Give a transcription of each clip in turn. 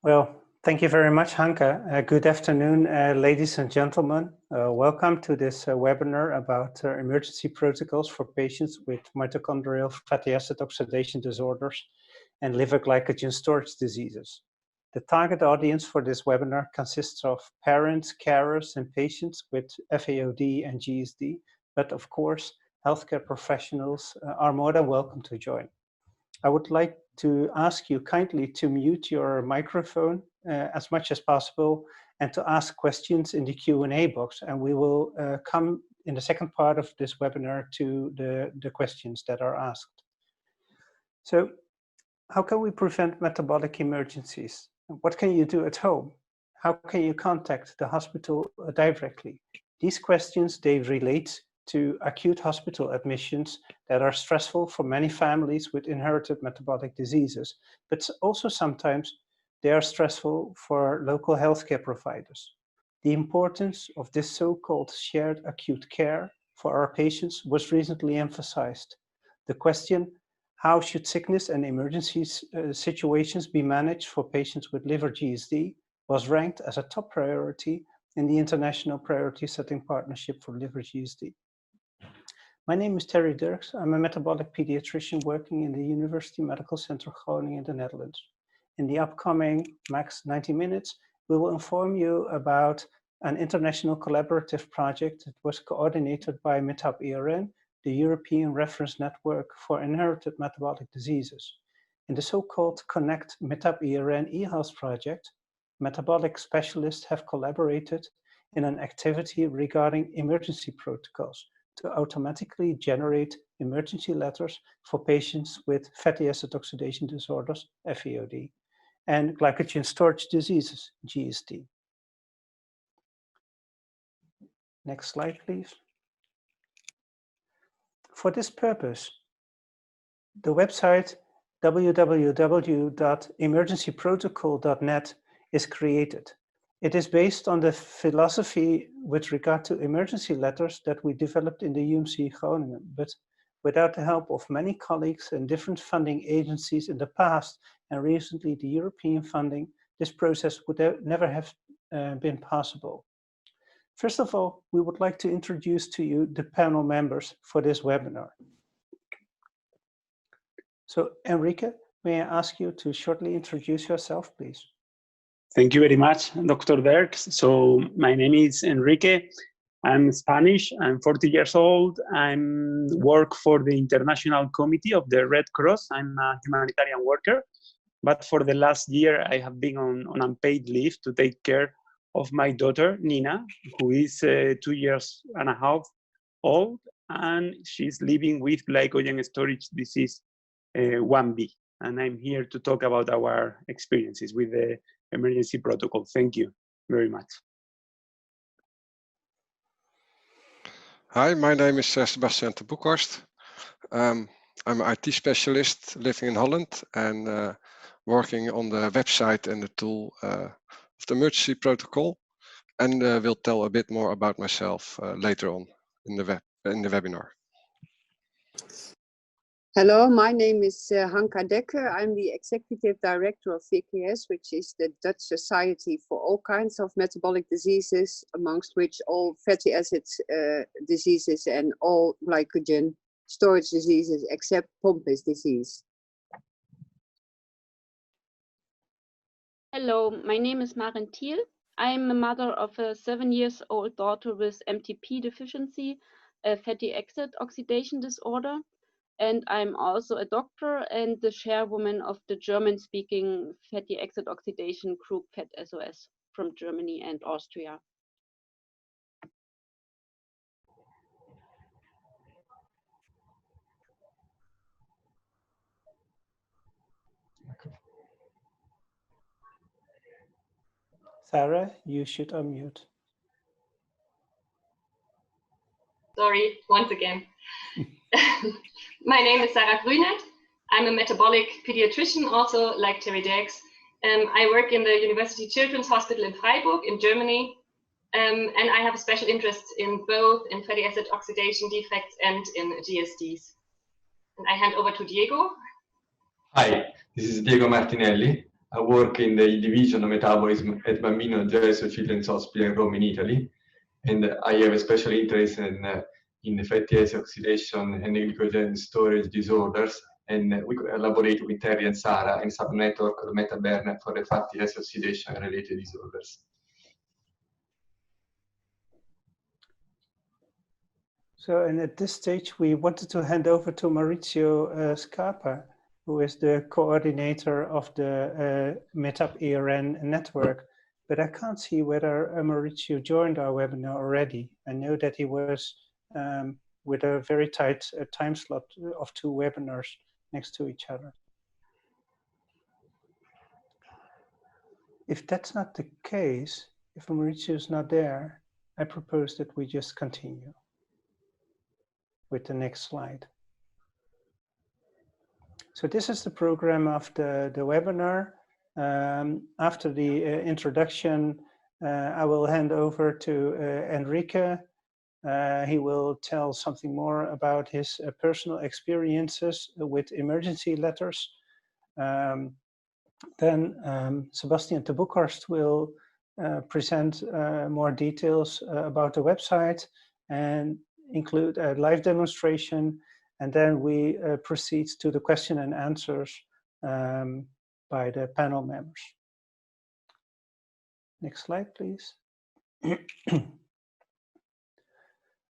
Well, thank you very much, Hanka. Good afternoon, ladies and gentlemen. Welcome to this webinar about emergency protocols for patients with mitochondrial fatty acid oxidation disorders and liver glycogen storage diseases. The target audience for this webinar consists of parents, carers, and patients with FAOD and GSD, but of course, healthcare professionals are more than welcome to join. I would like to ask you kindly to mute your microphone as much as possible and to ask questions in the Q&A box, and we will come in the second part of this webinar to the questions that are asked. So, how can we prevent metabolic emergencies? What can you do at home? How can you contact the hospital directly? These questions, they relate to acute hospital admissions that are stressful for many families with inherited metabolic diseases, but also sometimes they are stressful for local healthcare providers. The importance of this so-called shared acute care for our patients was recently emphasized. The question, how should sickness and emergency situations be managed for patients with liver GSD, was ranked as a top priority in the International Priority Setting Partnership for Liver GSD. My name is Terry Dirks. I'm a metabolic pediatrician working in the University Medical Center Groningen in the Netherlands. In the upcoming max 90 minutes, we will inform you about an international collaborative project that was coordinated by MITAP-ERN, the European Reference Network for Inherited Metabolic Diseases. In the so-called Connect MITAP-ERN eHealth project, metabolic specialists have collaborated in an activity regarding emergency protocols to automatically generate emergency letters for patients with fatty acid oxidation disorders, FAOD, and glycogen storage diseases, GSD. Next slide, please. For this purpose, the website www.emergencyprotocol.net is created. It is based on the philosophy with regard to emergency letters that we developed in the UMCG Groningen, but without the help of many colleagues and different funding agencies in the past and recently the European funding, this process would never have been possible. First of all, we would like to introduce to you the panel members for this webinar. So, Enrique, may I ask you to shortly introduce yourself, please? Thank you very much, Dr. Dirks. So my name is Enrique. I'm Spanish. I'm 40 years old. I work for the International Committee of the Red Cross. I'm a humanitarian worker. But for the last year, I have been on unpaid leave to take care of my daughter, Nina, who is 2.5 years old, and she's living with glycogen storage disease 1B. And I'm here to talk about our experiences with the emergency protocol. Thank you very much. Hi, my name is Sebastian de Boekhorst. I'm an IT specialist living in Holland and working on the website and the tool of the emergency protocol, and will tell a bit more about myself later on in the webinar. Hello, my name is Hanka Dekker. I'm the Executive Director of VKS, which is the Dutch Society for all kinds of metabolic diseases, amongst which all fatty acid diseases and all glycogen storage diseases except Pompe's disease. Hello, my name is Maren Thiel. I'm a mother of a 7-year-old daughter with MTP deficiency, a fatty acid oxidation disorder. And I'm also a doctor and the chairwoman of the German-speaking fatty acid oxidation group FAT-SOS from Germany and Austria. Sarah, you should unmute. Sorry, once again. My name is Sarah Grünert. I'm a metabolic pediatrician, also like Terry Dirks. I work in the University Children's Hospital in Freiburg in Germany, and I have a special interest in both in fatty acid oxidation defects and in GSDs. And I hand over to Diego. Hi, this is Diego Martinelli. I work in the division of metabolism at Bambino Gesù Children's Hospital in Rome, in Italy, and I have a special interest in fatty acid oxidation and glycogen storage disorders. And we collaborate with Terry and Sarah in sub-network MetaBurn for the fatty acid oxidation related disorders. So, and at this stage, we wanted to hand over to Maurizio Scarpa, who is the coordinator of the MetAP-ERN network. But I can't see whether Maurizio joined our webinar already. I know that he was with a very tight time slot of 2 webinars next to each other. If that's not the case, if Maurizio is not there, I propose that we just continue with the next slide. So this is the program of the webinar. After the introduction, I will hand over to Enrique. He will tell something more about his personal experiences with emergency letters. Then Sebastian de Boekhorst will present more details about the website and include a live demonstration, and then we proceed to the question and answers by the panel members. Next slide, please.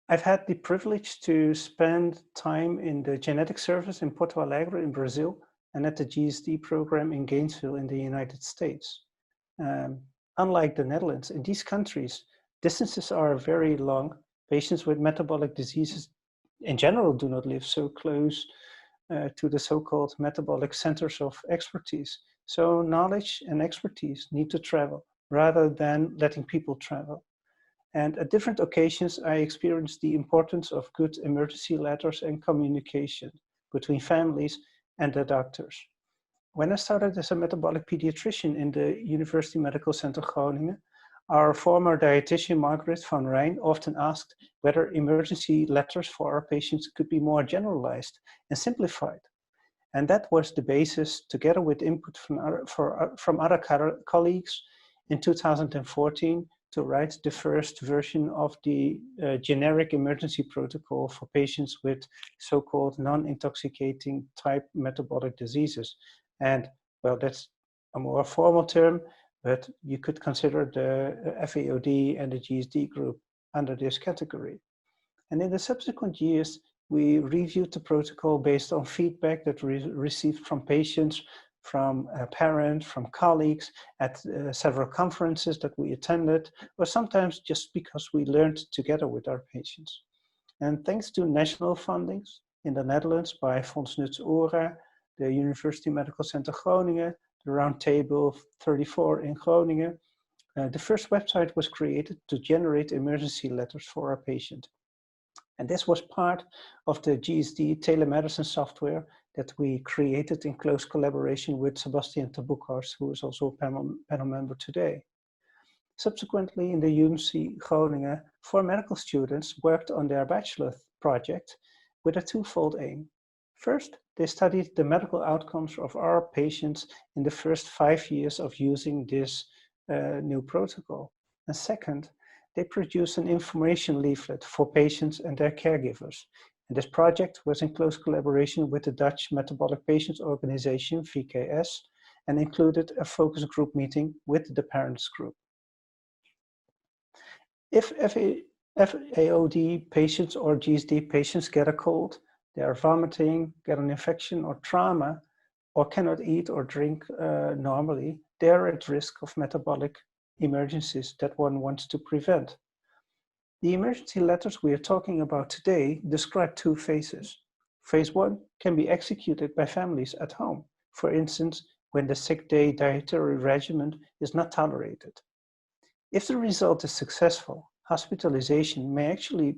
I've had the privilege to spend time in the genetic service in Porto Alegre in Brazil and at the GSD program in Gainesville in the United States. Unlike the Netherlands, in these countries, distances are very long. Patients with metabolic diseases in general do not live so close to the so-called metabolic centers of expertise. So knowledge and expertise need to travel rather than letting people travel. And at different occasions, I experienced the importance of good emergency letters and communication between families and the doctors. When I started as a metabolic pediatrician in the University Medical Center Groningen, our former dietitian Margaret van Rijn often asked whether emergency letters for our patients could be more generalized and simplified. And that was the basis, together with input from other colleagues, in 2014 to write the first version of the generic emergency protocol for patients with so-called non-intoxicating type metabolic diseases. And well, that's a more formal term, but you could consider the FAOD and the GSD group under this category. And in the subsequent years, we reviewed the protocol based on feedback that we received from patients, from parents, from colleagues at several conferences that we attended, or sometimes just because we learned together with our patients. And thanks to national fundings in the Netherlands by Fonds Nuts Ora, the University Medical Center Groningen, the Roundtable 34 in Groningen, the first website was created to generate emergency letters for our patient. And this was part of the GSD telemedicine software that we created in close collaboration with Sebastian de Boekhorst, who is also a panel member today. Subsequently, in the UMCG Groningen, 4 medical students worked on their bachelor project with a twofold aim. First, they studied the medical outcomes of our patients in the first 5 years of using this new protocol. And second, they produced an information leaflet for patients and their caregivers. And this project was in close collaboration with the Dutch Metabolic Patients Organization, VKS, and included a focus group meeting with the parents group. If FAOD patients or GSD patients get a cold, they are vomiting, get an infection or trauma, or cannot eat or drink normally, they are at risk of metabolic emergencies that one wants to prevent. The emergency letters we are talking about today describe 2 phases. Phase 1 can be executed by families at home, for instance, when the 6-day dietary regimen is not tolerated. If the result is successful, hospitalization may actually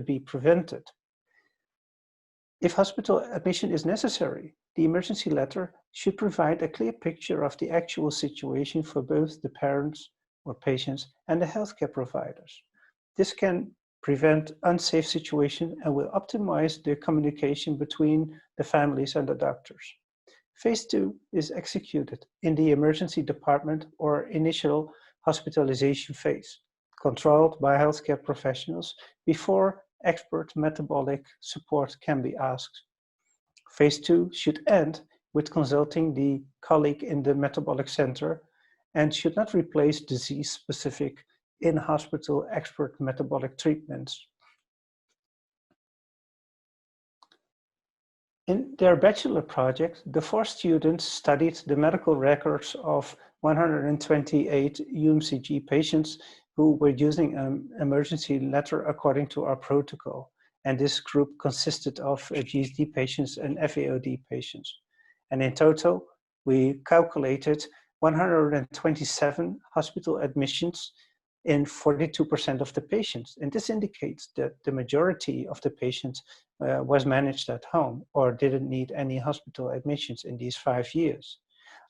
be prevented. If hospital admission is necessary, the emergency letter should provide a clear picture of the actual situation for both the parents or patients and the healthcare providers. This can prevent unsafe situations and will optimize the communication between the families and the doctors. Phase 2 is executed in the emergency department or initial hospitalization phase, controlled by healthcare professionals before expert metabolic support can be asked. Phase 2 should end with consulting the colleague in the metabolic center and should not replace disease-specific in-hospital expert metabolic treatments. In their bachelor project, the 4 students studied the medical records of 128 UMCG patients who were using an emergency letter according to our protocol. And this group consisted of GSD patients and FAOD patients. And in total, we calculated 127 hospital admissions in 42% of the patients. And this indicates that the majority of the patients was managed at home or didn't need any hospital admissions in these 5 years.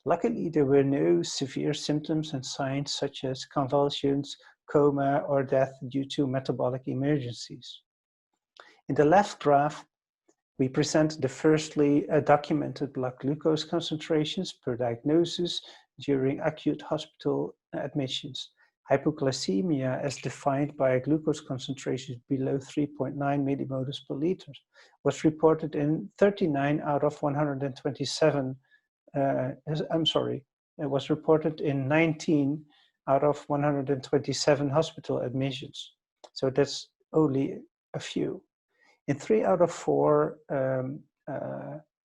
Luckily, there were no severe symptoms and signs such as convulsions, coma, or death due to metabolic emergencies. In the left graph, we present the firstly documented blood glucose concentrations per diagnosis during acute hospital admissions. Hypoglycemia, as defined by glucose concentrations below 3.9 millimolars per liter, was reported in 39 out of 127. It was reported in 19 out of 127 hospital admissions. So that's only a few. In 3 out of 4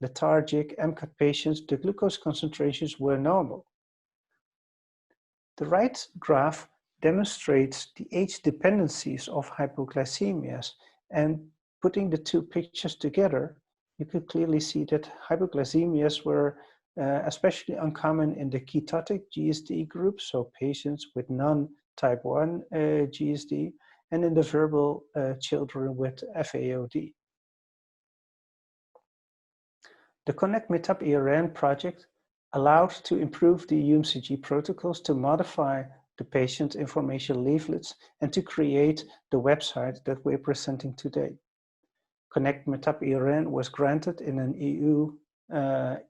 lethargic MCAT patients, the glucose concentrations were normal. The right graph demonstrates the age dependencies of hypoglycemias, and putting the 2 pictures together, you could clearly see that hypoglycemias were especially uncommon in the ketotic GSD group, so patients with non-type 1 GSD, and in the verbal children with FAOD. The Connect Metab ERN project allowed to improve the UMCG protocols to modify the patient information leaflets and to create the website that we're presenting today. Connect Metab ERN was granted in an EU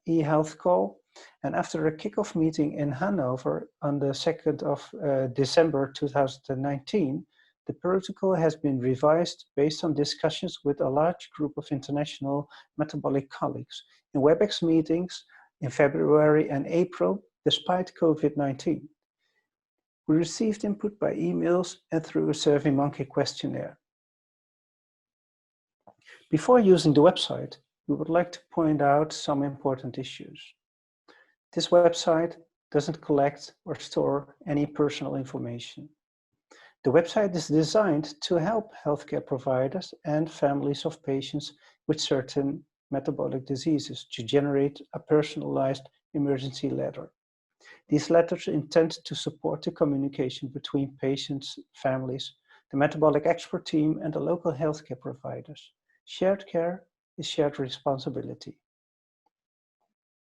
e-health call, and after a kickoff meeting in Hanover on the 2nd of December 2019, the protocol has been revised based on discussions with a large group of international metabolic colleagues in WebEx meetings in February and April, despite COVID-19. We received input by emails and through a SurveyMonkey questionnaire. Before using the website, we would like to point out some important issues. This website doesn't collect or store any personal information. The website is designed to help healthcare providers and families of patients with certain metabolic diseases to generate a personalized emergency letter. These letters intend to support the communication between patients, families, the metabolic expert team, and the local healthcare providers. Shared care is shared responsibility.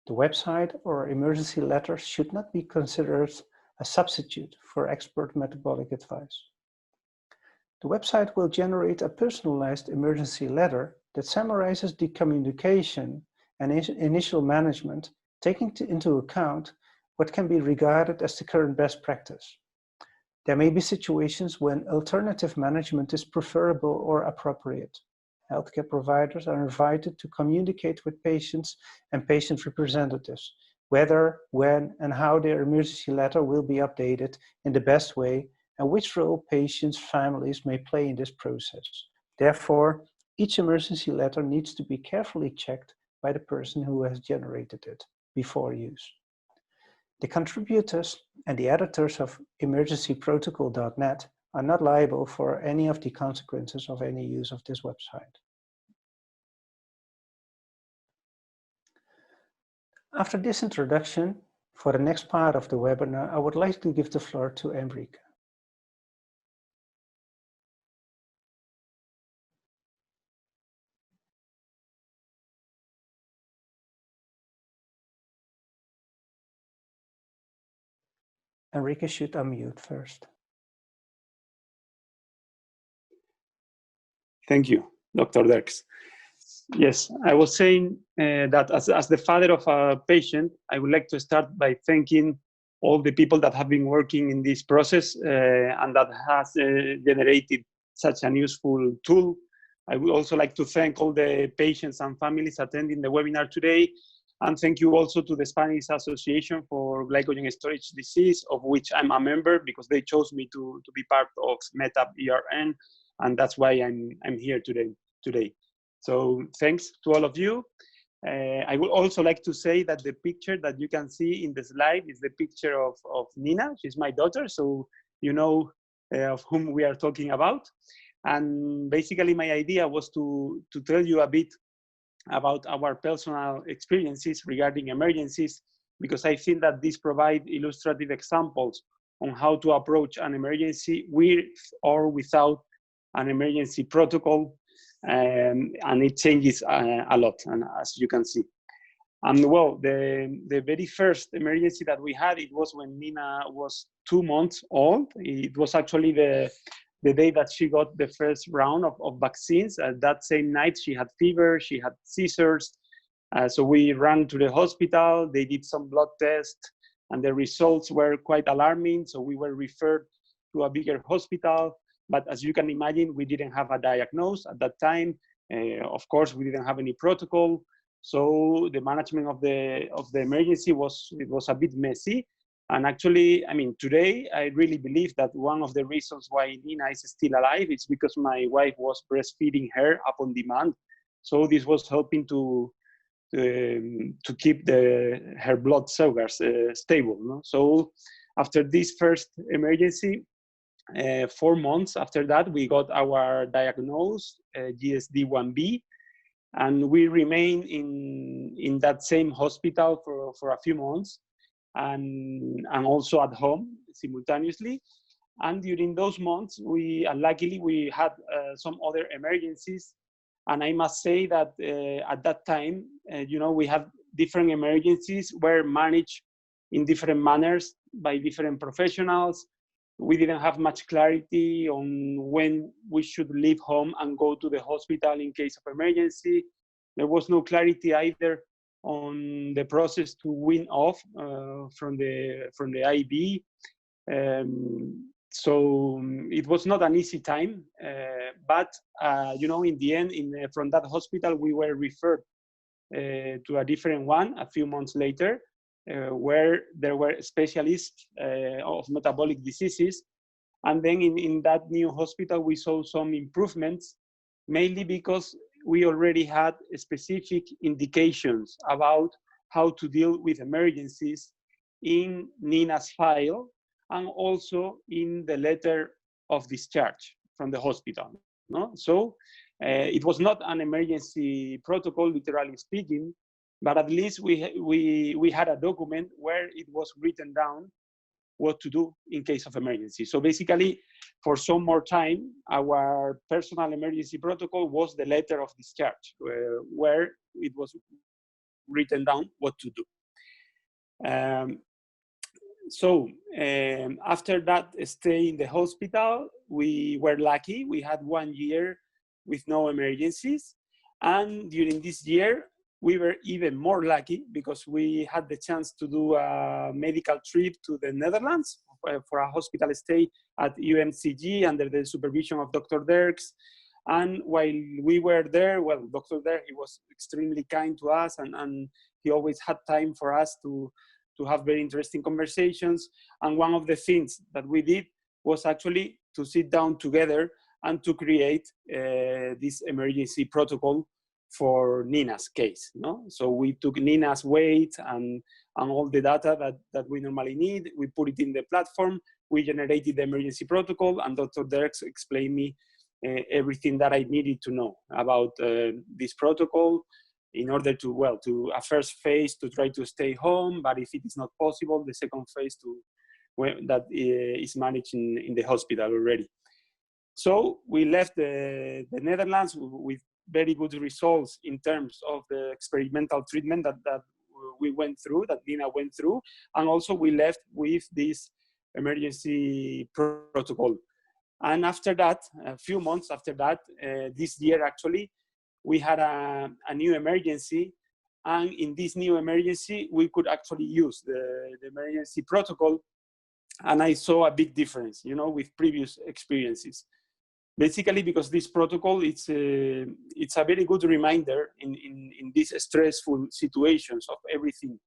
The website or emergency letter should not be considered a substitute for expert metabolic advice. The website will generate a personalized emergency letter that summarizes the communication and initial management, taking into account what can be regarded as the current best practice. There may be situations when alternative management is preferable or appropriate. Healthcare providers are invited to communicate with patients and patient representatives, whether, when, and how their emergency letter will be updated in the best way, and which role patients' families may play in this process. Therefore, each emergency letter needs to be carefully checked by the person who has generated it before use. The contributors and the editors of emergencyprotocol.net are not liable for any of the consequences of any use of this website. After this introduction, for the next part of the webinar, I would like to give the floor to Enrique. Enrique should unmute first. Thank you, Dr. Derks. Yes, I was saying that as the father of a patient, I would like to start by thanking all the people that have been working in this process and that has generated such an useful tool. I would also like to thank all the patients and families attending the webinar today. And thank you also to the Spanish Association for Glycogen Storage Disease, of which I'm a member because they chose me to be part of MetaERN. And that's why I'm here today. So thanks to all of you. I would also like to say that the picture that you can see in the slide is the picture of Nina. She's my daughter, so you know of whom we are talking about. And basically my idea was to tell you a bit about our personal experiences regarding emergencies, because I think that these provide illustrative examples on how to approach an emergency with or without an emergency protocol. And it changes a lot, and as you can see. And well, the very first emergency that we had, it was when Nina was 2 months old. It was actually the day that she got the first round of vaccines. That same night, she had fever, she had seizures. So we ran to the hospital, they did some blood tests, and the results were quite alarming. So we were referred to a bigger hospital. But as you can imagine, we didn't have a diagnosis at that time. Of course, we didn't have any protocol. So the management of the emergency was a bit messy. And actually, I mean, today, I really believe that one of the reasons why Nina is still alive is because my wife was breastfeeding her upon demand. So this was helping to keep her blood sugars stable. No? So after this first emergency, 4 months after that, we got our diagnosis, GSD1B, and we remained in that same hospital for a few months, and also at home simultaneously. And during those months, luckily we had some other emergencies. And I must say that at that time, we have different emergencies were managed in different manners by different professionals. We didn't have much clarity on when we should leave home and go to the hospital in case of emergency. There was no clarity either on the process to wean off from the IB. So it was not an easy time, but in the end, from that hospital, we were referred to a different one a few months later, where there were specialists of metabolic diseases. And then in that new hospital, we saw some improvements, mainly because we already had specific indications about how to deal with emergencies in Nina's file and also in the letter of discharge from the hospital. No? So it was not an emergency protocol, literally speaking, but at least we had a document where it was written down what to do in case of emergency. So basically, for some more time, our personal emergency protocol was the letter of discharge, where it was written down what to do. After that stay in the hospital, we were lucky. We had 1 year with no emergencies. And during this year, we were even more lucky because we had the chance to do a medical trip to the Netherlands for a hospital stay at UMCG under the supervision of Dr. Dirks. And while we were there, well, Dr. Dirk, he was extremely kind to us, and he always had time for us to have very interesting conversations. And one of the things that we did was actually to sit down together and to create this emergency protocol for Nina's case. No? So we took Nina's weight and all the data that we normally need. We put it in the platform. We generated the emergency protocol, and Dr. Dirks explained me everything that I needed to know about this protocol in order to a first phase to try to stay home, but if it is not possible, the second phase that is managed in the hospital already. So we left the Netherlands with very good results in terms of the experimental treatment that we went through, that Nina went through, and also we left with this emergency protocol. And after that, a few months after that, this year actually, we had a new emergency, and in this new emergency, we could actually use the emergency protocol, and I saw a big difference, you know, with previous experiences. Basically, because this protocol, it's a very good reminder in these stressful situations of everything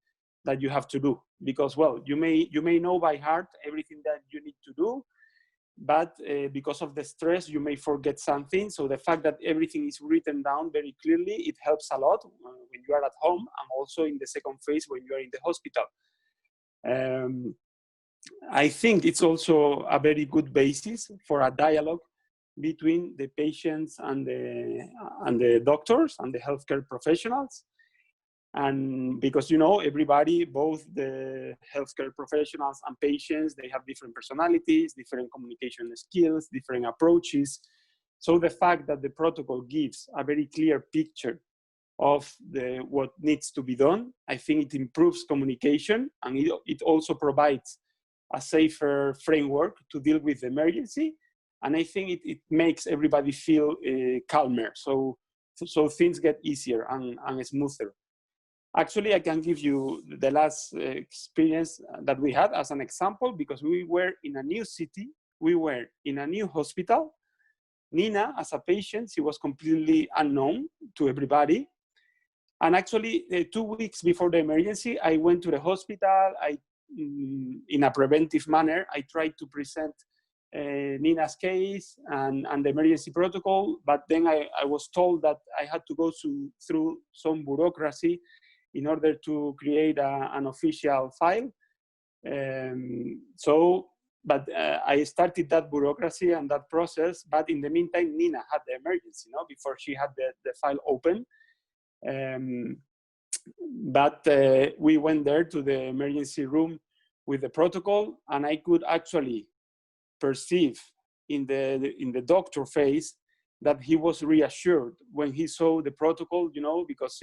that you have to do. Because, well, you may know by heart everything that you need to do, but because of the stress, you may forget something. So the fact that everything is written down very clearly, it helps a lot when you are at home, and also in the second phase when you are in the hospital. I think it's also a very good basis for a dialogue between the patients and the doctors and the healthcare professionals. And because, you know, everybody, both the healthcare professionals and patients, they have different personalities, different communication skills, different approaches. So the fact that the protocol gives a very clear picture of what needs to be done, I think it improves communication, and it also provides a safer framework to deal with the emergency. And I think it makes everybody feel calmer. So things get easier and smoother. Actually, I can give you the last experience that we had as an example, because we were in a new city, we were in a new hospital. Nina, as a patient, she was completely unknown to everybody. And actually, 2 weeks before the emergency, I went to the hospital. In a preventive manner, I tried to present Nina's case and the emergency protocol, but then I was told that I had to go through some bureaucracy in order to create an official file. But I started that bureaucracy and that process, but in the meantime, Nina had the emergency, before she had the file open. But we went there to the emergency room with the protocol, and I could actually perceive in the doctor face that he was reassured when he saw the protocol, because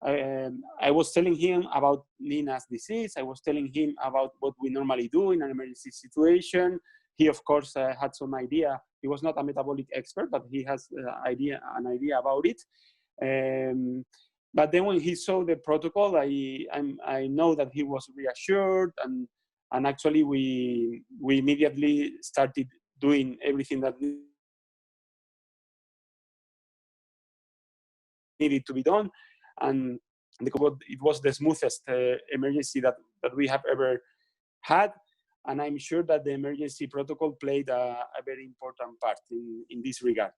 I was telling him about Nina's disease. I was telling him about what we normally do in an emergency situation. He, of course, had some idea. He was not a metabolic expert, but he has an idea about it. But then when he saw the protocol, I know that he was reassured, and actually we immediately started doing everything that needed to be done. And it was the smoothest emergency that we have ever had. And I'm sure that the emergency protocol played a very important part in this regard,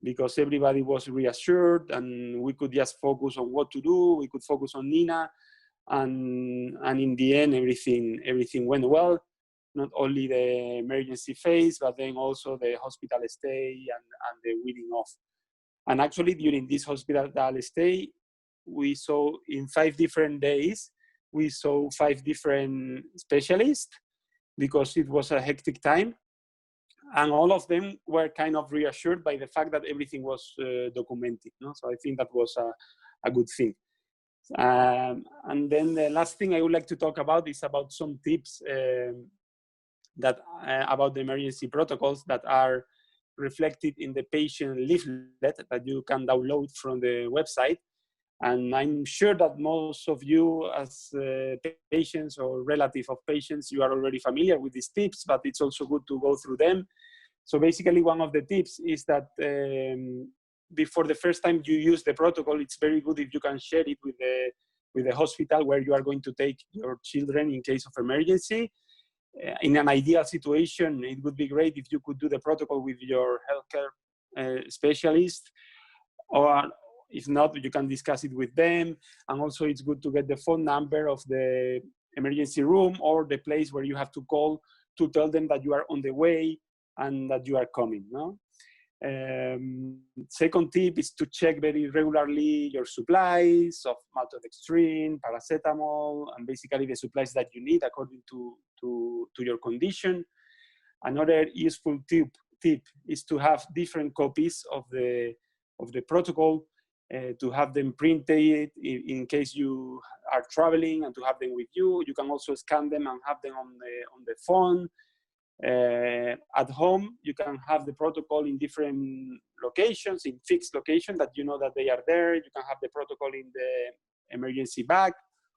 because everybody was reassured and we could just focus on what to do. We could focus on Nina, and in the end, everything went well. Not only the emergency phase, but then also the hospital stay and the weaning off. And actually, during this hospital stay, we saw in 5 different days, we saw 5 different specialists, because it was a hectic time. And all of them were kind of reassured by the fact that everything was documented. So I think that was a good thing. And then the last thing I would like to talk about is about some tips about the emergency protocols that are reflected in the patient leaflet that you can download from the website. And I'm sure that most of you, as patients or relative of patients, you are already familiar with these tips, but it's also good to go through them. So basically, one of the tips is that before the first time you use the protocol, it's very good if you can share it with the hospital where you are going to take your children in case of emergency. In an ideal situation, it would be great if you could do the protocol with your healthcare specialist, or if not, you can discuss it with them. And also it's good to get the phone number of the emergency room or the place where you have to call to tell them that you are on the way and that you are coming. Second tip is to check very regularly your supplies of maltodextrin, paracetamol, and basically the supplies that you need according to your condition. Another useful tip is to have different copies of the protocol, to have them printed in case you are traveling, and to have them with you. You can also scan them and have them on the phone. At home, you can have the protocol in different locations, in fixed location that you know that they are there. You can have the protocol in the emergency bag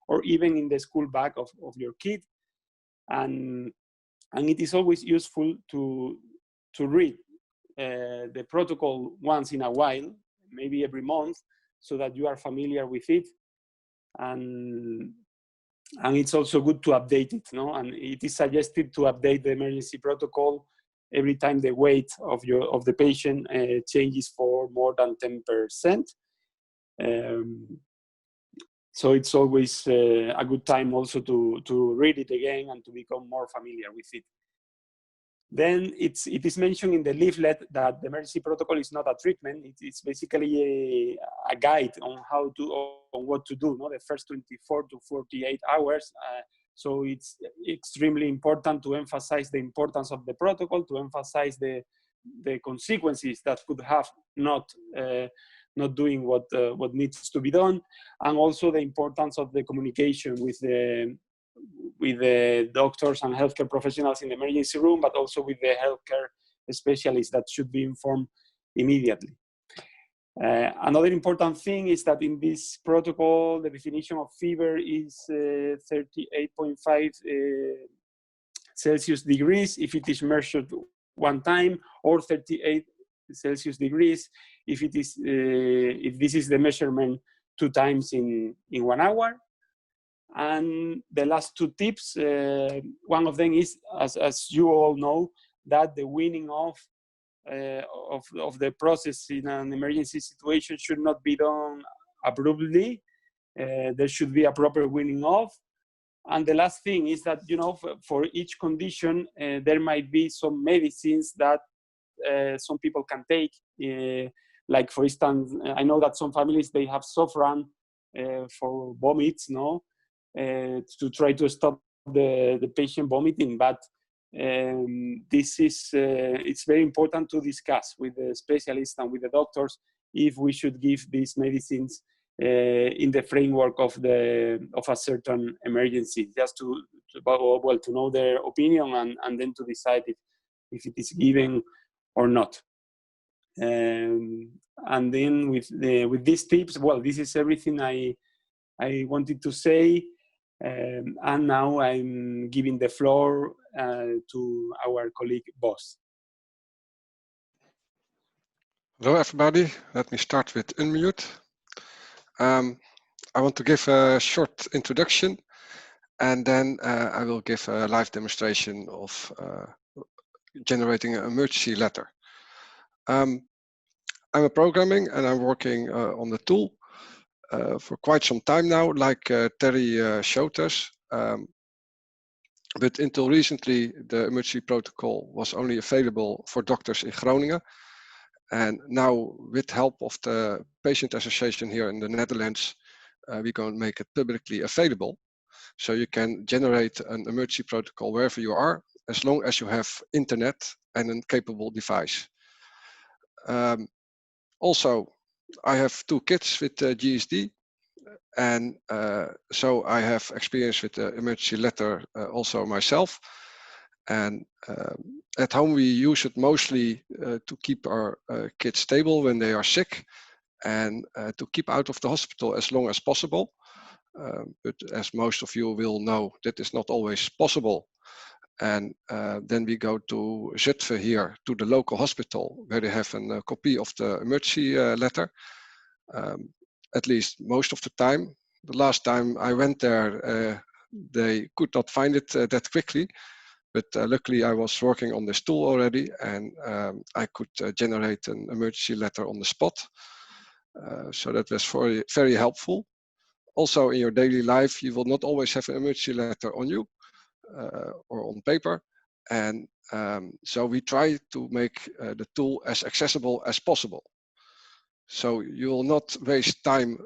or even in the school bag of your kid. And it is always useful to read the protocol once in a while, maybe every month, so that you are familiar with it. And it's also good to update it, no? And it is suggested to update the emergency protocol every time the weight of the patient changes for more than 10%. So it's always a good time also to read it again and to become more familiar with it. Then it is mentioned in the leaflet that the emergency protocol is not a treatment. It's basically a guide on what to do, no? The first 24 to 48 hours. So it's extremely important to emphasize the importance of the protocol, to emphasize the consequences that could have not doing what needs to be done, and also the importance of the communication with the doctors and healthcare professionals in the emergency room, but also with the healthcare specialists that should be informed immediately. Another important thing is that in this protocol, the definition of fever is 38.5 Celsius degrees if it is measured one time, or 38 Celsius degrees if this is the measurement 2 times in 1 hour. And the last 2 tips, one of them is, as you all know, that the weaning off of the process in an emergency situation should not be done abruptly. There should be a proper weaning off. And the last thing is that, you know, for each condition, there might be some medicines that some people can take. Like, for instance, I know that some families, they have Sofran for vomits, no? To try to stop the patient vomiting, but this is it's very important to discuss with the specialists and with the doctors if we should give these medicines in the framework of a certain emergency, just to know their opinion and then to decide if it is given or not. And then with these tips, well, this is everything I wanted to say. And now I'm giving the floor to our colleague, Boss. Hello, everybody. Let me start with unmute. I want to give a short introduction, and then I will give a live demonstration of generating an emergency letter. I'm a programming, and I'm working on the tool for quite some time now, like Terry showed us. But until recently, the emergency protocol was only available for doctors in Groningen. And now, with help of the patient association here in the Netherlands, we're going to make it publicly available. So you can generate an emergency protocol wherever you are, as long as you have internet and a capable device. Also, I have 2 kids with GSD, and so I have experience with the emergency letter also myself. And at home we use it mostly to keep our kids stable when they are sick, and to keep out of the hospital as long as possible. But as most of you will know, that is not always possible. And then we go to Zutphen here, to the local hospital, where they have a copy of the emergency letter, at least most of the time. The last time I went there, they could not find it that quickly, but luckily I was working on this tool already, and I could generate an emergency letter on the spot. So that was very, very helpful. Also, in your daily life, you will not always have an emergency letter on you or on paper. And so we try to make the tool as accessible as possible. So you will not waste time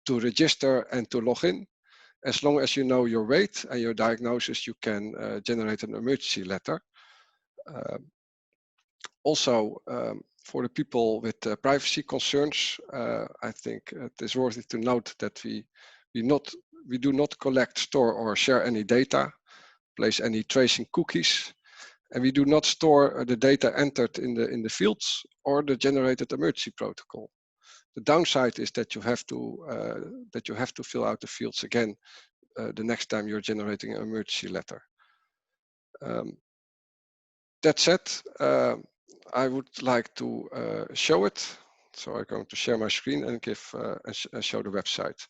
to register and to log in. As long as you know your weight and your diagnosis, you can generate an emergency letter. Also, for the people with privacy concerns, I think it is worthy to note that we do not collect, store, or share any data, place any tracing cookies, And we do not store the data entered in the fields or the generated emergency protocol. The downside is that you have to fill out the fields again the next time you're generating an emergency letter. That said, I would like to show it. So I'm going to share my screen and show the website.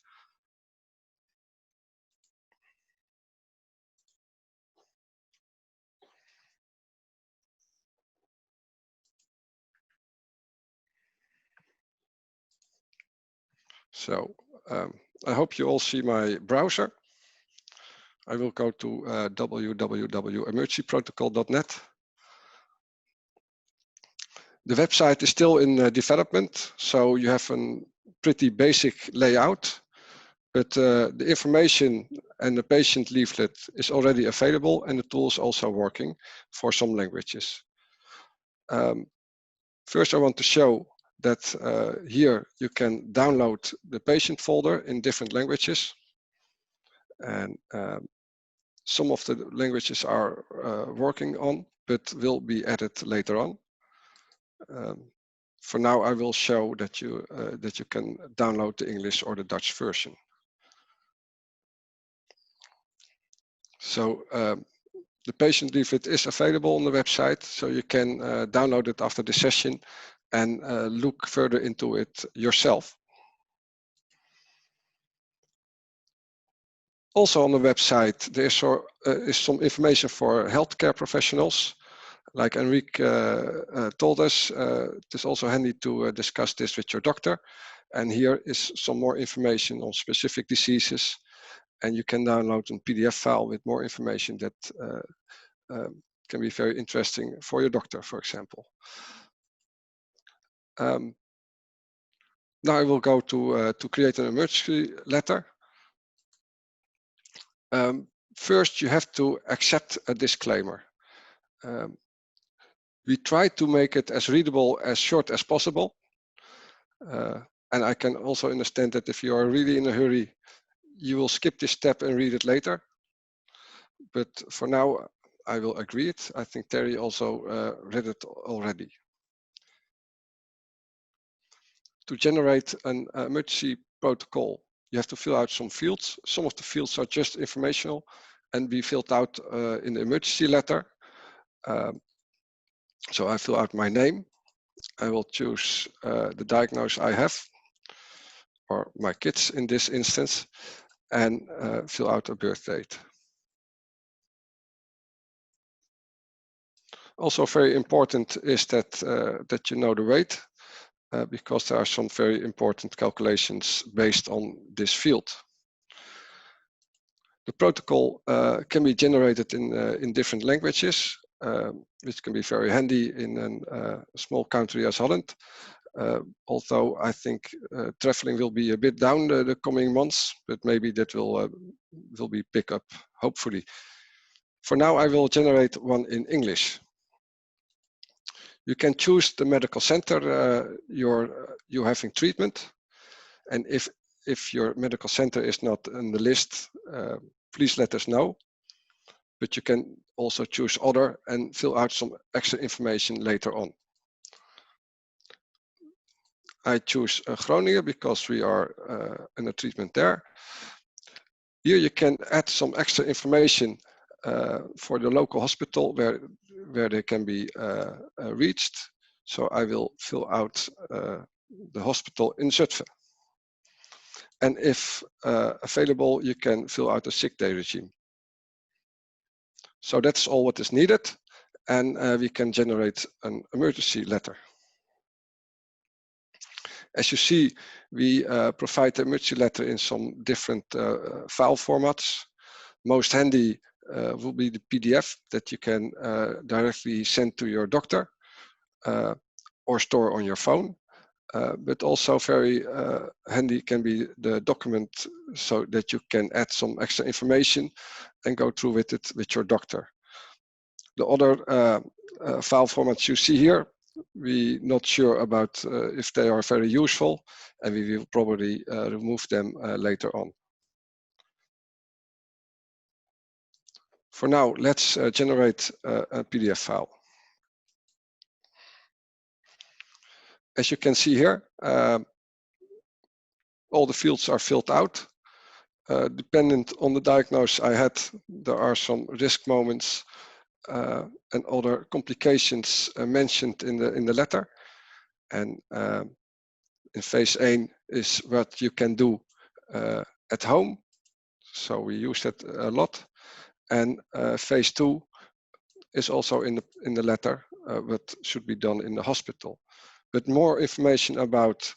So I hope you all see my browser. I will go to www.emergencyprotocol.net. The website is still in development, so you have a pretty basic layout, but the information and the patient leaflet is already available, and the tool is also working for some languages. First, I want to show that here you can download the patient folder in different languages, and some of the languages are working on, but will be added later on. For now, I will show that you can download the English or the Dutch version. So the patient leaflet is available on the website, so you can download it after the session and look further into it yourself. Also on the website, there is some information for healthcare professionals. Like Enrique told us, it is also handy to discuss this with your doctor. And here is some more information on specific diseases. And you can download a PDF file with more information that can be very interesting for your doctor, for example. Now I will go to create an emergency letter. First, you have to accept a disclaimer. We try to make it as readable as short as possible. And I can also understand that if you are really in a hurry, you will skip this step and read it later. But for now, I will agree it. I think Terry also read it already. To generate an emergency protocol, you have to fill out some fields. Some of the fields are just informational and be filled out in the emergency letter. So I fill out my name. I will choose the diagnosis I have, or my kids in this instance, and fill out a birth date. Also very important is that you know the weight, because there are some very important calculations based on this field. The protocol can be generated in different languages, which can be very handy in a small country as Holland. Although I think traveling will be a bit down the coming months, but maybe that will be pick up, hopefully. For now, I will generate one in English. You can choose the medical center you're having treatment, and if your medical center is not on the list, please let us know. But you can also choose other and fill out some extra information later on. I choose Groningen because we are in a treatment there. Here you can add some extra information for the local hospital where they can be reached. So I will fill out the hospital in Zutphen. And if available, you can fill out a sick day regime. So that's all what is needed. And we can generate an emergency letter. As you see, we provide the emergency letter in some different file formats. Most handy will be the PDF that you can directly send to your doctor or store on your phone. But also very handy can be the document, so that you can add some extra information and go through with it with your doctor. The other file formats you see here, we're not sure about if they are very useful, and we will probably remove them later on. For now, let's generate a PDF file. As you can see here, all the fields are filled out. Dependent on the diagnosis I had, there are some risk moments and other complications mentioned in the letter. And in phase 1 is what you can do at home. So we use that a lot. And phase 2 is also in the letter, what should be done in the hospital. But more information about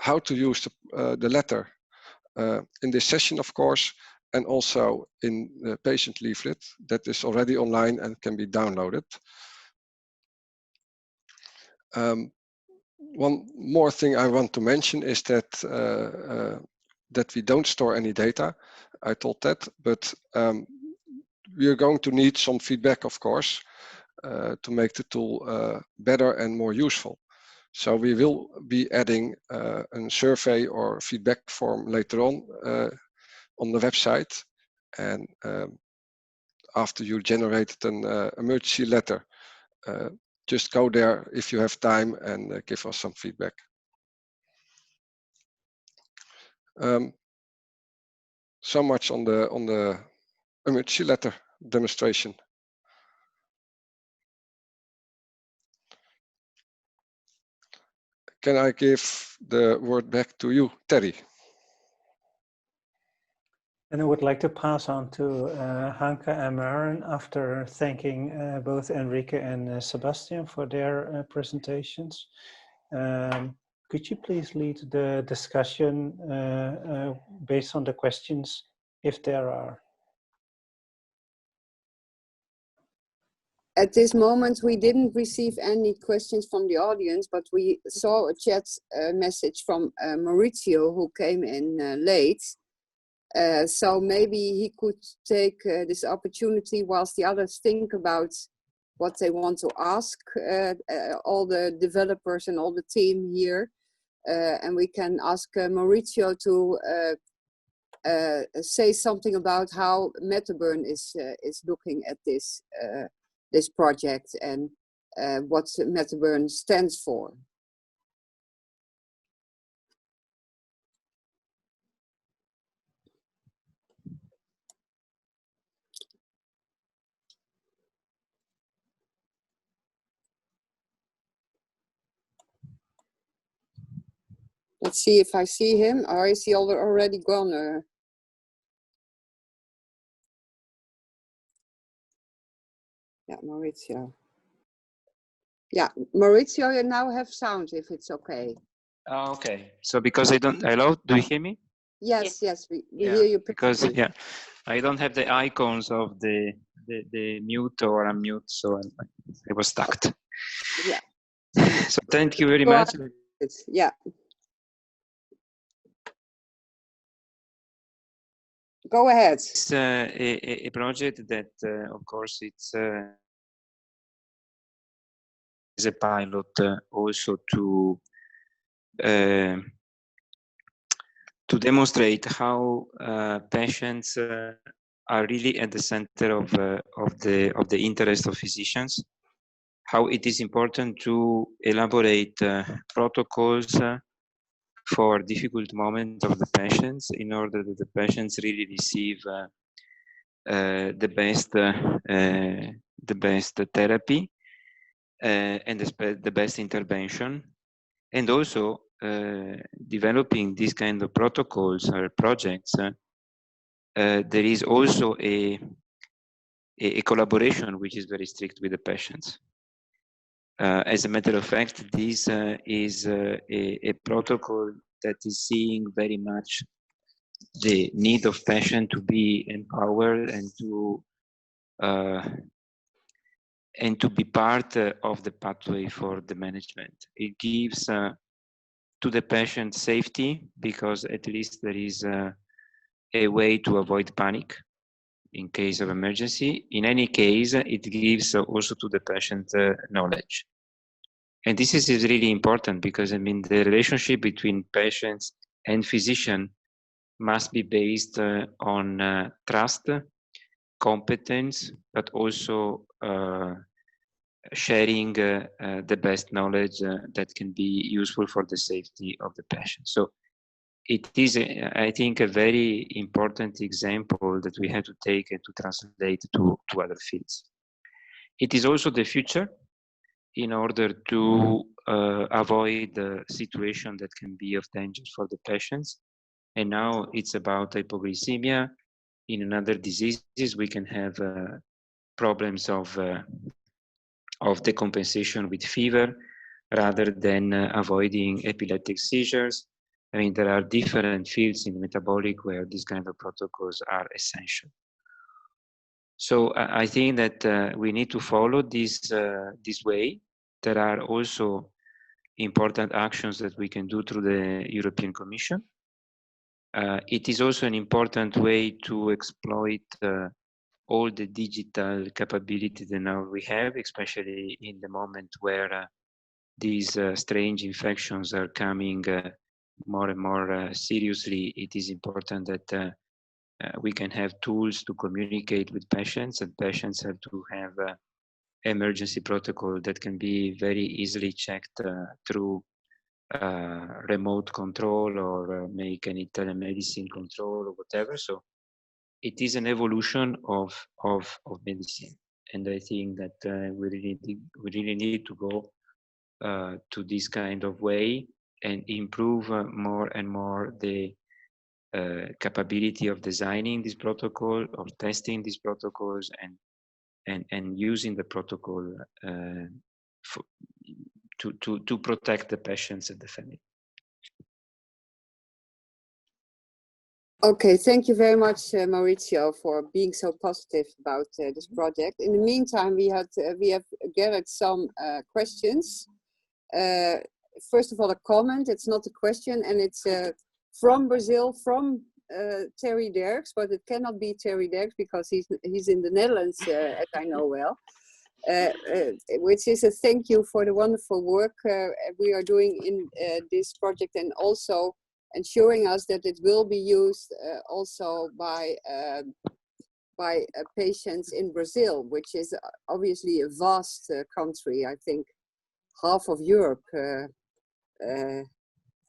how to use the letter in this session, of course, and also in the patient leaflet that is already online and can be downloaded. One more thing I want to mention is that that we don't store any data. I told that, but we are going to need some feedback, of course, to make the tool better and more useful. So we will be adding a survey or feedback form later on the website. And after you generated an emergency letter, just go there if you have time and give us some feedback. So much on the emergency letter demonstration. Can I give the word back to you, Terry? And I would like to pass on to Hanke and Maren after thanking both Enrique and Sebastian for their presentations. Could you please lead the discussion based on the questions, if there are? At this moment, we didn't receive any questions from the audience, but we saw a chat message from Maurizio, who came in late. So maybe he could take this opportunity whilst the others think about what they want to ask all the developers and all the team here. And we can ask Maurizio to say something about how Metaburn is looking at this this project and what Metaburn stands for. Let's see if I see him, or is he already gone? Yeah, Maurizio. Yeah, Maurizio, you now have sound, if it's okay. Oh, okay. So because I don't, hello, do you hear me? Yes, yes, we hear you. Because yeah, I don't have the icons of the mute or unmute, so I was stuck. Yeah. So thank you very much. Yeah. Go ahead. It's a project that, of course, it's is a pilot also to demonstrate how patients are really at the center of the interest of physicians. How it is important to elaborate protocols for difficult moments of the patients in order that the patients really receive the best therapy and the best intervention, and also developing these kind of protocols or projects. There is also a collaboration which is very strict with the patients. As a matter of fact, this is a protocol that is seeing very much the need of patient to be empowered and to be part of the pathway for the management. It gives to the patient safety, because at least there is a way to avoid panic in case of emergency. In any case, it gives also to the patient knowledge. And this is really important, because I mean, the relationship between patients and physician must be based on trust competence, but also sharing the best knowledge that can be useful for the safety of the patient. So it is, I think, a very important example that we have to take and to translate to other fields. It is also the future in order to avoid the situation that can be of danger for the patients. And now it's about hypoglycemia. In other diseases, we can have problems of decompensation with fever rather than avoiding epileptic seizures. I mean, there are different fields in metabolic where these kind of protocols are essential. So I think that we need to follow this way. There are also important actions that we can do through the European Commission. It is also an important way to exploit all the digital capabilities that now we have, especially in the moment where these strange infections are coming more and more seriously. It is important that we can have tools to communicate with patients, and patients have to have emergency protocol that can be very easily checked through remote control or make any telemedicine control or whatever. So it is an evolution of medicine, and I think that we really need to go to this kind of way and improve more and more the capability of designing this protocol, of testing these protocols, and using the protocol to protect the patients and the family. Okay, thank you very much, Mauricio, for being so positive about this project. In the meantime, we have gathered some questions. First of all, a comment. It's not a question, and it's from Brazil, from Terry Derks, but it cannot be Terry Derks because he's in the Netherlands, as I know well. Which is a thank you for the wonderful work we are doing in this project, and also ensuring us that it will be used also by patients in Brazil, which is obviously a vast country. I think half of Europe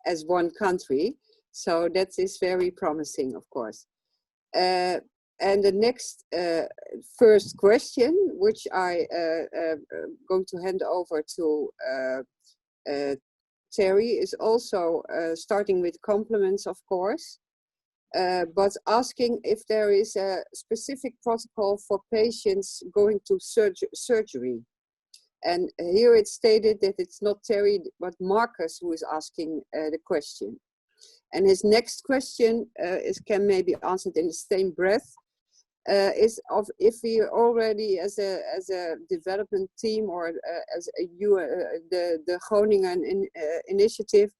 as one country. So that is very promising, of course. And the next first question, which I going to hand over to Terry, is also starting with compliments, of course, but asking if there is a specific protocol for patients going to surgery. And here it's stated that it's not Terry, but Marcus who is asking the question. And his next question can maybe answered in the same breath. Is of if we already as a development team or as the Groningen initiative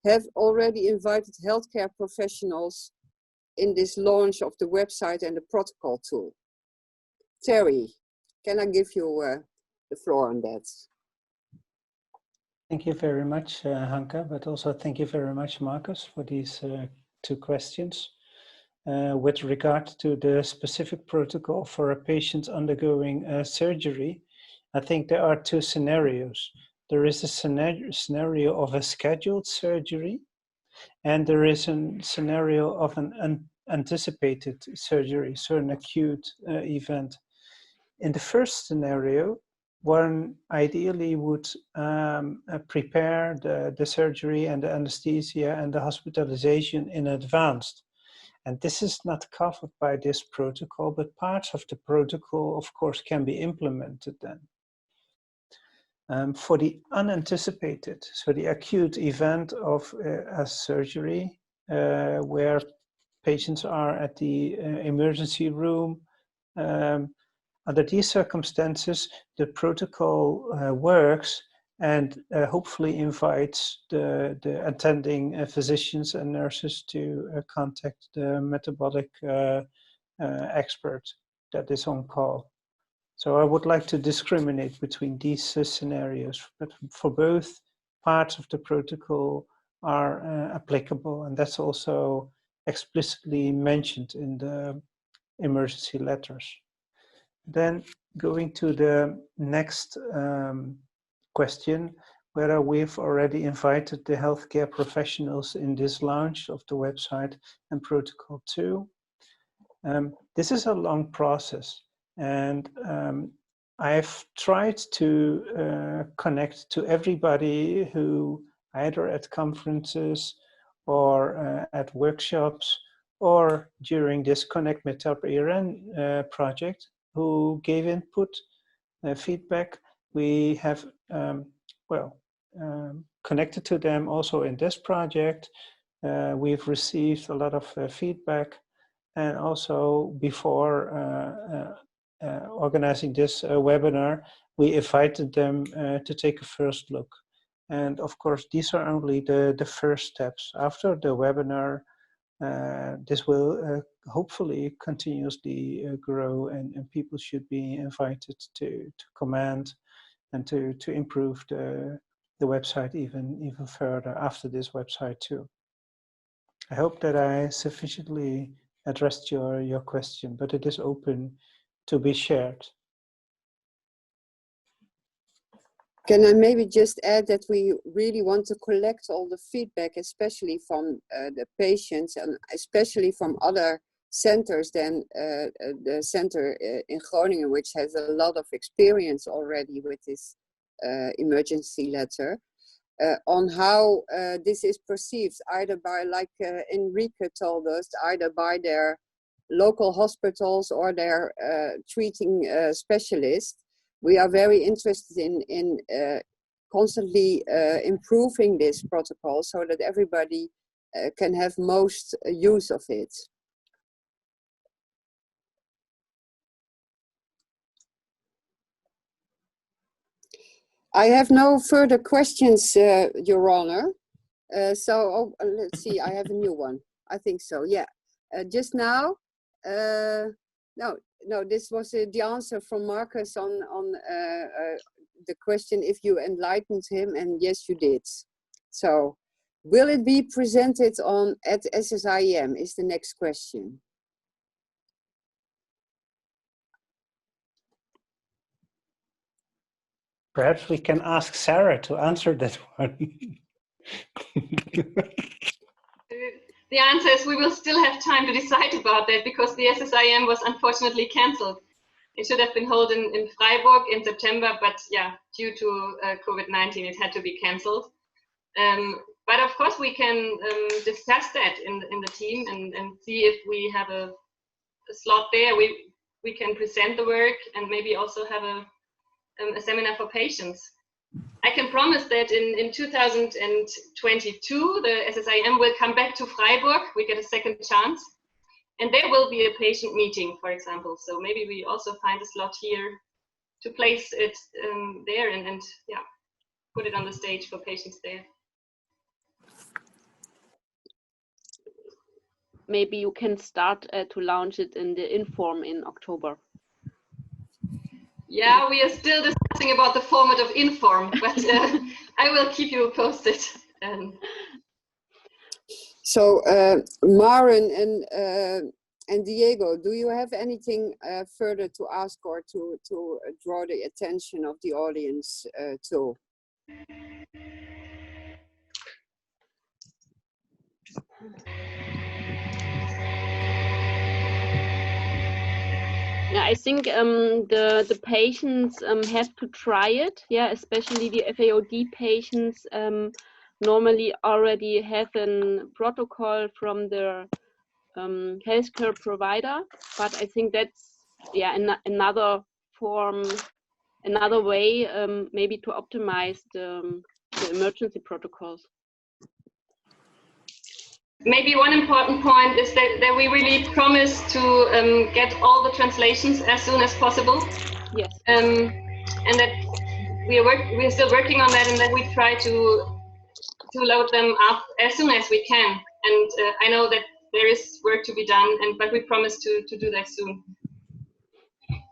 have already invited healthcare professionals in this launch of the website and the protocol tool. Terry, can I give you the floor on that? Thank you very much, Hanka, but also thank you very much, Marcus, for these two questions. With regard to the specific protocol for a patient undergoing surgery, I think there are two scenarios. There is a scenario of a scheduled surgery, and there is a scenario of an anticipated surgery, so an acute event. In the first scenario, one ideally would prepare the surgery and the anesthesia and the hospitalization in advance. And this is not covered by this protocol, but parts of the protocol, of course, can be implemented then. For the unanticipated, so the acute event of a surgery where patients are at the emergency room, under these circumstances, the protocol works and hopefully invites the attending physicians and nurses to contact the metabolic expert that is on call. So I would like to discriminate between these scenarios, but for both parts of the protocol are applicable, and that's also explicitly mentioned in the emergency letters. Then going to the next question, whether we've already invited the healthcare professionals in this launch of the website and Protocol 2. This is a long process, and I've tried to connect to everybody who either at conferences or at workshops or during this Connect Metab ERN project who gave input, feedback. We have, connected to them also in this project. We've received a lot of feedback, and also before organizing this webinar, we invited them to take a first look. And of course, these are only the first steps. After the webinar, this will hopefully continuously grow, and people should be invited to comment and to improve the website even further after this website too. I hope that I sufficiently addressed your question, but it is open to be shared. Can I maybe just add that we really want to collect all the feedback, especially from the patients and especially from other centers than the center in Groningen, which has a lot of experience already with this emergency letter, on how this is perceived, either by, like Enrique told us, either by their local hospitals or their treating specialists. We are very interested in constantly improving this protocol so that everybody can have most use of it. I have no further questions, Your Honor. Let's see, I have a new one. I think so, yeah. Just now, no, this was the answer from Marcus on the question if you enlightened him, and yes, you did. So, will it be presented at SSIEM is the next question. Perhaps we can ask Sarah to answer that one. The answer is we will still have time to decide about that because the SSIM was unfortunately cancelled. It should have been held in Freiburg in September, but yeah, due to COVID-19, it had to be cancelled. But of course, we can discuss that in the team and see if we have a slot there. We can present the work and maybe also have a seminar for patients. I can promise that in 2022, the SSIM will come back to Freiburg. We get a second chance. And there will be a patient meeting, for example. So maybe we also find a slot here to place it there and yeah, put it on the stage for patients there. Maybe you can start to launch it in the Inform in October. Yeah, we are still discussing about the format of Inform, but I will keep you posted. So, Maren and Diego, do you have anything further to ask or to draw the attention of the audience to? Yeah, I think the patients have to try it. Yeah, especially the FAOD patients normally already have a protocol from their healthcare provider. But I think that's another form, another way maybe to optimize the emergency protocols. Maybe one important point is that we really promise to get all the translations as soon as possible. Yes. And that we are still working on that, and that we try to load them up as soon as we can. And I know that there is work to be done, but we promise to do that soon.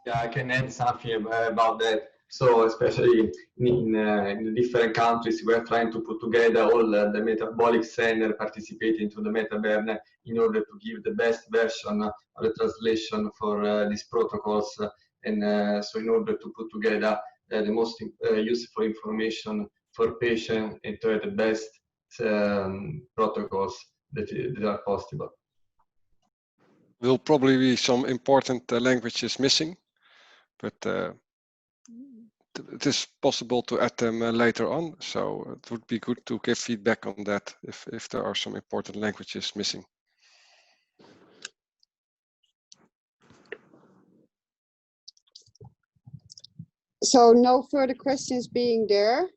Yeah, I can add something about that. So especially in the different countries, we are trying to put together all the metabolic center participating to the MetaBern in order to give the best version of the translation for these protocols And so in order to put together the most useful information for patients and to have the best protocols that are possible. Will probably be some important languages missing, but it is possible to add them later on. So it would be good to give feedback on that if there are some important languages missing. So no further questions being there.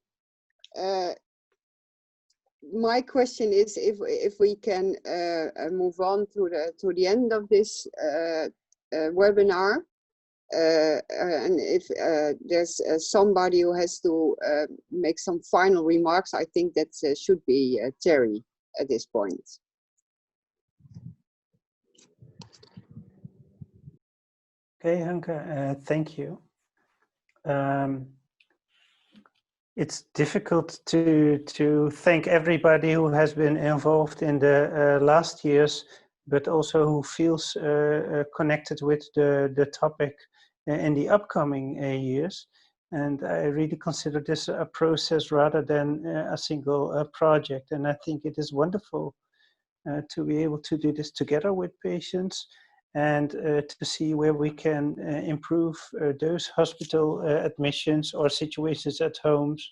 My question is if we can move on to the end of this webinar, and if there's somebody who has to make some final remarks, I think that should be Terry at this point. Okay, Hanke, thank you. It's difficult to thank everybody who has been involved in the last years, but also who feels connected with the topic in the upcoming years. And I really consider this a process rather than a single project. And I think it is wonderful to be able to do this together with patients and to see where we can improve those hospital admissions or situations at homes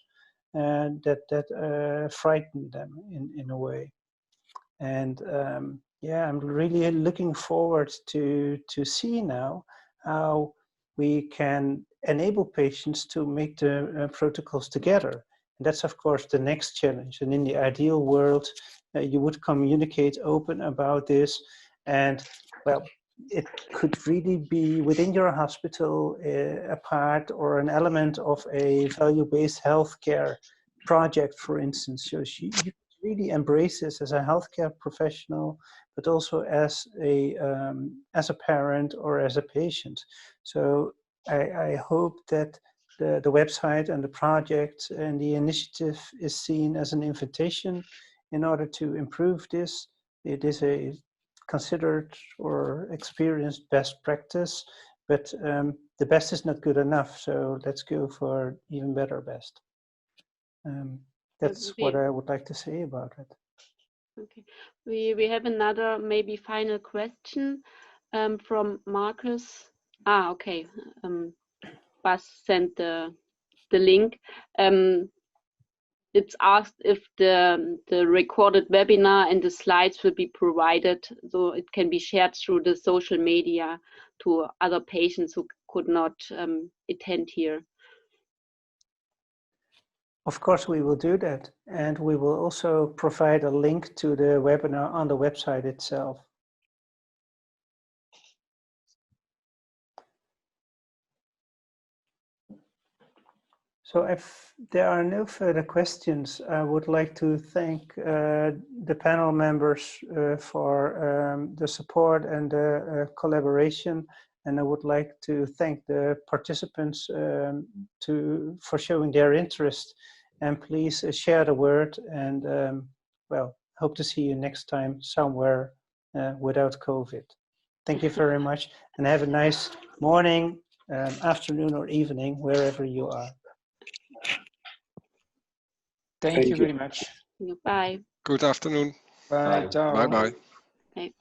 that frighten them in a way. And yeah, I'm really looking forward to see now how we can enable patients to make the protocols together. And that's of course the next challenge. And in the ideal world, you would communicate open about this, and well, it could really be within your hospital a part or an element of a value-based healthcare project, for instance. So you really embrace this as a healthcare professional, but also as a parent or as a patient. So I hope that the website and the project and the initiative is seen as an invitation in order to improve this. It is a considered or experienced best practice, but the best is not good enough. So let's go for even better best. That's what I would like to say about it. Okay, we have another maybe final question from Marcus. Okay, Bas sent the link. It's asked if the recorded webinar and the slides will be provided so it can be shared through the social media to other patients who could not attend here. Of course, we will do that. And we will also provide a link to the webinar on the website itself. So if there are no further questions, I would like to thank the panel members for the support and the collaboration. And I would like to thank the participants for showing their interest. And please share the word, and well, hope to see you next time somewhere without COVID. Thank you very much, and have a nice morning, afternoon, or evening, wherever you are. Thank you very much. Bye. Good afternoon. Bye. Ciao. Bye-bye. Bye.